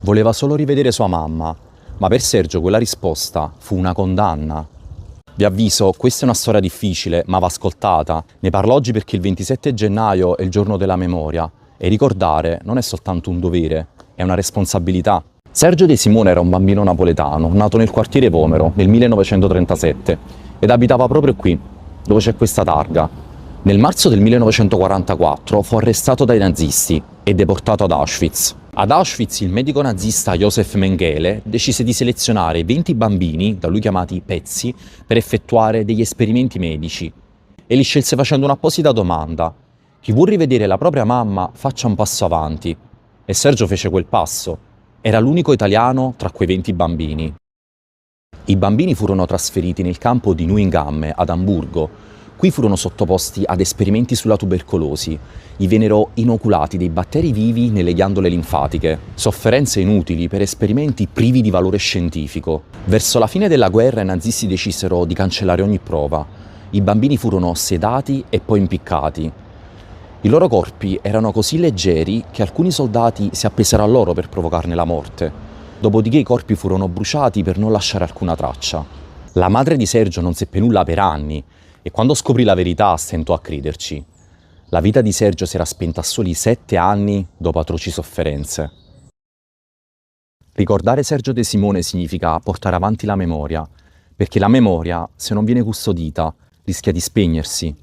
Voleva solo rivedere sua mamma, ma per Sergio quella risposta fu una condanna. Vi avviso, questa è una storia difficile, ma va ascoltata. Ne parlo oggi perché il 27 gennaio è il giorno della memoria e ricordare non è soltanto un dovere, è una responsabilità. Sergio De Simone era un bambino napoletano, nato nel quartiere Vomero nel 1937 ed abitava proprio qui, dove c'è questa targa. Nel marzo del 1944 fu arrestato dai nazisti e deportato ad Auschwitz. Ad Auschwitz il medico nazista Josef Mengele decise di selezionare 20 bambini, da lui chiamati pezzi, per effettuare degli esperimenti medici. E li scelse facendo un'apposita domanda: chi vuol rivedere la propria mamma faccia un passo avanti. E Sergio fece quel passo. Era l'unico italiano tra quei 20 bambini. I bambini furono trasferiti nel campo di Neuengamme, ad Amburgo. Qui furono sottoposti ad esperimenti sulla tubercolosi. Gli vennero inoculati dei batteri vivi nelle ghiandole linfatiche. Sofferenze inutili per esperimenti privi di valore scientifico. Verso la fine della guerra i nazisti decisero di cancellare ogni prova. I bambini furono sedati e poi impiccati. I loro corpi erano così leggeri che alcuni soldati si appesero a loro per provocarne la morte. Dopodiché i corpi furono bruciati per non lasciare alcuna traccia. La madre di Sergio non seppe nulla per anni e quando scoprì la verità stentò a crederci. La vita di Sergio si era spenta a soli 7 anni dopo atroci sofferenze. Ricordare Sergio De Simone significa portare avanti la memoria, perché la memoria, se non viene custodita, rischia di spegnersi.